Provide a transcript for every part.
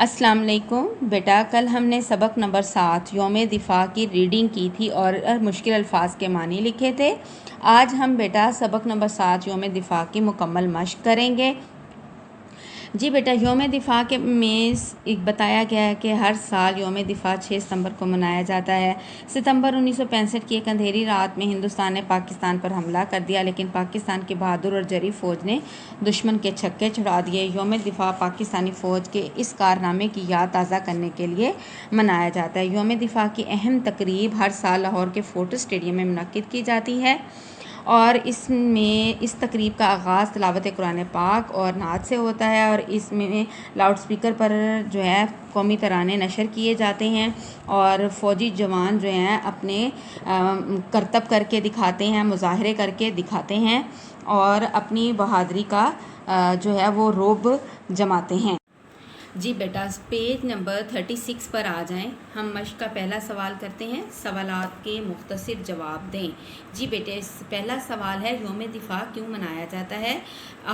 السلام علیکم بیٹا، کل ہم نے سبق نمبر 7 یوم دفاع کی ریڈنگ کی تھی اور مشکل الفاظ کے معنی لکھے تھے۔ آج ہم بیٹا سبق نمبر 7 یوم دفاع کی مکمل مشق کریں گے۔ جی بیٹا، یوم دفاع کے میں بتایا گیا ہے کہ ہر سال یوم دفاع 6 ستمبر کو منایا جاتا ہے۔ ستمبر 1965 کی ایک اندھیری رات میں ہندوستان نے پاکستان پر حملہ کر دیا، لیکن پاکستان کی بہادر اور جری فوج نے دشمن کے چھکے چھڑا دیے۔ یوم دفاع پاکستانی فوج کے اس کارنامے کی یاد تازہ کرنے کے لیے منایا جاتا ہے۔ یوم دفاع کی اہم تقریب ہر سال لاہور کے فورٹ اسٹیڈیم میں منعقد کی جاتی ہے اور اس تقریب کا آغاز تلاوت قرآن پاک اور نعت سے ہوتا ہے، اور اس میں لاؤڈ سپیکر پر جو ہے قومی ترانے نشر کیے جاتے ہیں اور فوجی جوان جو ہیں اپنے کرتب کر کے دکھاتے ہیں، مظاہرے کر کے دکھاتے ہیں اور اپنی بہادری کا جو ہے وہ رعب جماتے ہیں۔ جی بیٹا، پیج نمبر 36 پر آ جائیں۔ ہم مشق کا پہلا سوال کرتے ہیں، سوالات کے مختصر جواب دیں۔ جی بیٹے، پہلا سوال ہے یوم دفاع کیوں منایا جاتا ہے؟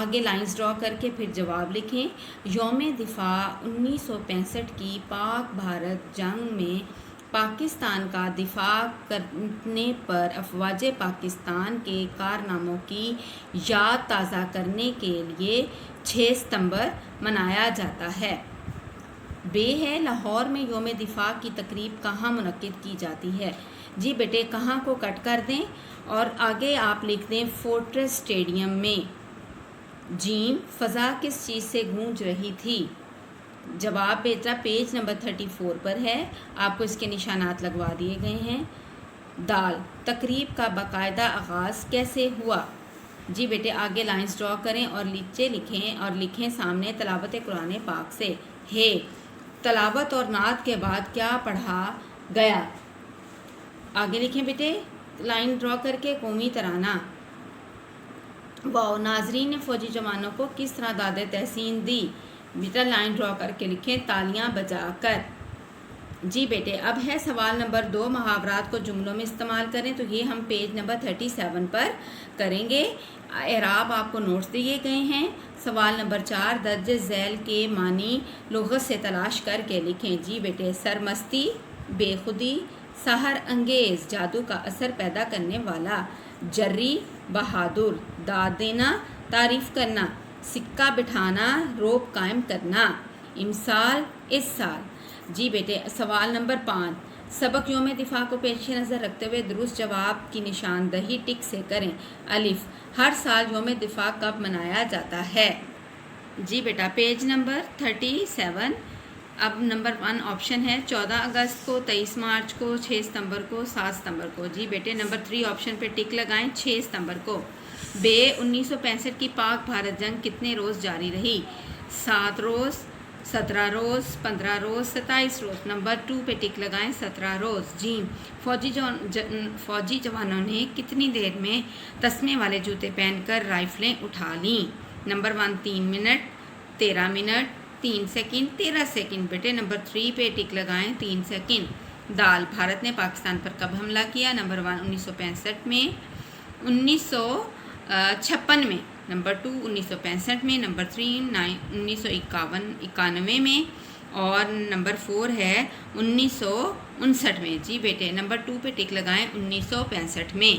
آگے لائنز ڈرا کر کے پھر جواب لکھیں۔ یوم دفاع 1965 کی پاک بھارت جنگ میں پاکستان کا دفاع کرنے پر افواج پاکستان کے کارناموں کی یاد تازہ کرنے کے لیے 6 ستمبر منایا جاتا ہے۔ بے ہے، لاہور میں یوم دفاع کی تقریب کہاں منعقد کی جاتی ہے؟ جی بیٹے، کہاں کو کٹ کر دیں اور آگے آپ لکھ دیں فورٹریس اسٹیڈیم میں۔ جیم، فضا کس چیز سے گونج رہی تھی؟ جواب بیٹا پیج نمبر 34 پر ہے، آپ کو اس کے نشانات لگوا دیے گئے ہیں۔ دال، تقریب کا باقاعدہ آغاز کیسے ہوا؟ جی بیٹے، آگے لائنز ڈرا کریں اور نیچے لکھیں اور لکھیں سامنے تلاوت قرآن پاک سے۔ ہے، تلاوت اور نعت کے بعد کیا پڑھا گیا؟ آگے لکھیں بیٹے لائن ڈرا کر کے قومی ترانہ۔ واو، ناظرین نے فوجی جوانوں کو کس طرح داد تحسین دی؟ بیٹا لائن ڈرا کر کے لکھیں تالیاں بجا کر۔ جی بیٹے، اب ہے سوال نمبر 2، محاورات کو جملوں میں استعمال کریں، تو یہ ہم پیج نمبر 37 پر کریں گے۔ اعراب آپ کو نوٹس دیے گئے ہیں۔ سوال نمبر 4، درج ذیل کے معنی لغت سے تلاش کر کے لکھیں۔ جی بیٹے، سرمستی، بے خودی، سحر انگیز، جادو کا اثر پیدا کرنے والا، جری، بہادر، داد دینا، تعریف کرنا، سکہ بٹھانا، رعب قائم کرنا، امسال، اس سال۔ جی بیٹے، سوال نمبر 5، سبق یوم دفاع کو پیش نظر رکھتے ہوئے درست جواب کی نشاندہی ٹک سے کریں۔ الف، ہر سال یوم دفاع کب منایا جاتا ہے؟ جی بیٹا، پیج نمبر 37، اب نمبر 1 آپشن ہے 14 اگست کو، 23 مارچ کو، 6 ستمبر کو، 7 ستمبر کو۔ جی بیٹے، نمبر 3 آپشن پہ ٹک لگائیں، 6 ستمبر کو۔ بے، 1965 کی پاک بھارت جنگ کتنے روز جاری رہی؟ 7 روز، 17 روز، 15 روز، 27 روز۔ نمبر 2 پہ ٹک لگائیں، 17 روز۔ جیم، فوجی جوانوں نے کتنی دیر میں تسمے والے جوتے پہن کر رائفلیں اٹھا لیں؟ Number 1 3 minute, 13 minute, 3 second, 13 second. بیٹے نمبر 3 پہ ٹک لگائیں، 3 سیکنڈ۔ دال، بھارت نے پاکستان پر کب حملہ کیا؟ نمبر 1 1965 میں، 1956 میں، نمبر 2 1965 میں، نمبر 3 1991 میں، اور نمبر 4 ہے 1959 میں۔ جی بیٹے، نمبر 2 پہ ٹک لگائیں، 1965 میں۔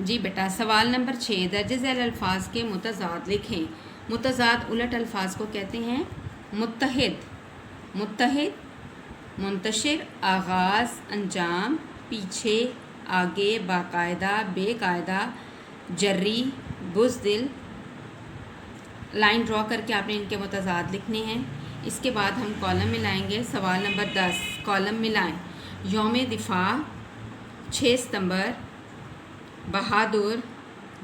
جی بیٹا، سوال نمبر 6، درج ذیل الفاظ کے متضاد لکھیں۔ متضاد الٹ الفاظ کو کہتے ہیں متحد، متحد، منتشر، آغاز، انجام، پیچھے، آگے، باقاعدہ، بے قاعدہ، جری، بزدل۔ لائن ڈرا کر کے آپ نے ان کے متضاد لکھنے ہیں۔ اس کے بعد ہم کالم ملائیں گے۔ سوال نمبر 10، کالم ملائیں۔ یوم دفاع، 6 ستمبر، بہادر،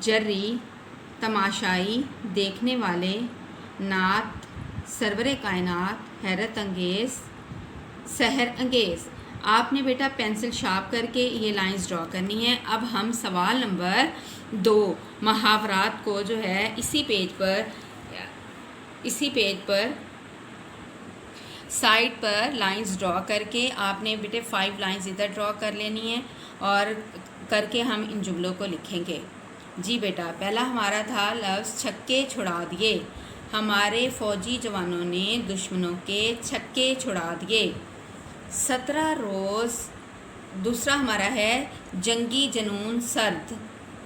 جری، تماشائی، دیکھنے والے، نعت، سرور کائنات، حیرت انگیز، سحر انگیز۔ آپ نے بیٹا پینسل شارپ کر کے یہ لائنز ڈرا کرنی ہے۔ اب ہم سوال نمبر 2، محاورات کو جو ہے اسی پیج پر سائڈ پر لائنز ڈرا کر کے آپ نے بیٹے 5 لائنز ادھر ڈرا کر لینی ہیں اور کر کے ہم ان جملوں کو لکھیں گے۔ جی بیٹا، پہلا ہمارا تھا لفظ چھکے چھڑا دیے، ہمارے فوجی جوانوں نے دشمنوں کے چھکے چھڑا دیے۔ 17 روز دوسرا ہمارا ہے جنگی جنون سرد،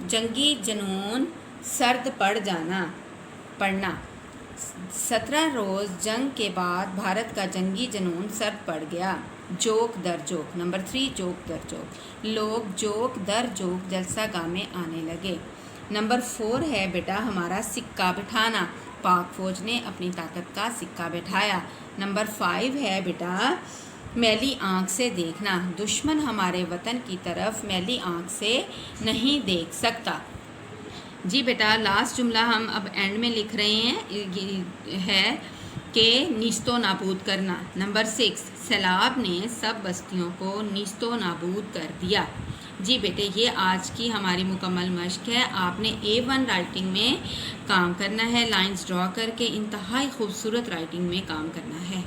جنگی جنون سرد پڑ جانا، پڑھنا۔ 17 روز جنگ کے بعد بھارت کا جنگی جنون سرد پڑ گیا۔ جوک در جوک، نمبر 3 جوک در جوک، لوگ جوک در جوک جلسہ گاہ میں آنے لگے۔ نمبر 4 ہے بیٹا ہمارا سکہ بٹھانا، پاک فوج نے اپنی طاقت کا سکہ بٹھایا۔ نمبر 5 ہے بیٹا میلی آنکھ سے دیکھنا، دشمن ہمارے وطن کی طرف میلی آنکھ سے نہیں دیکھ سکتا۔ جی بیٹا، لاسٹ جملہ ہم اب اینڈ میں لکھ رہے ہیں ہے کہ نیست و نابود کرنا۔ نمبر 6 سیلاب نے سب بستیوں کو نیست و نابود کر دیا۔ جی بیٹے، یہ آج کی ہماری مکمل مشق ہے۔ آپ نے A1 رائٹنگ میں کام کرنا ہے، لائنز ڈرا کر کے انتہائی خوبصورت رائٹنگ میں کام کرنا ہے۔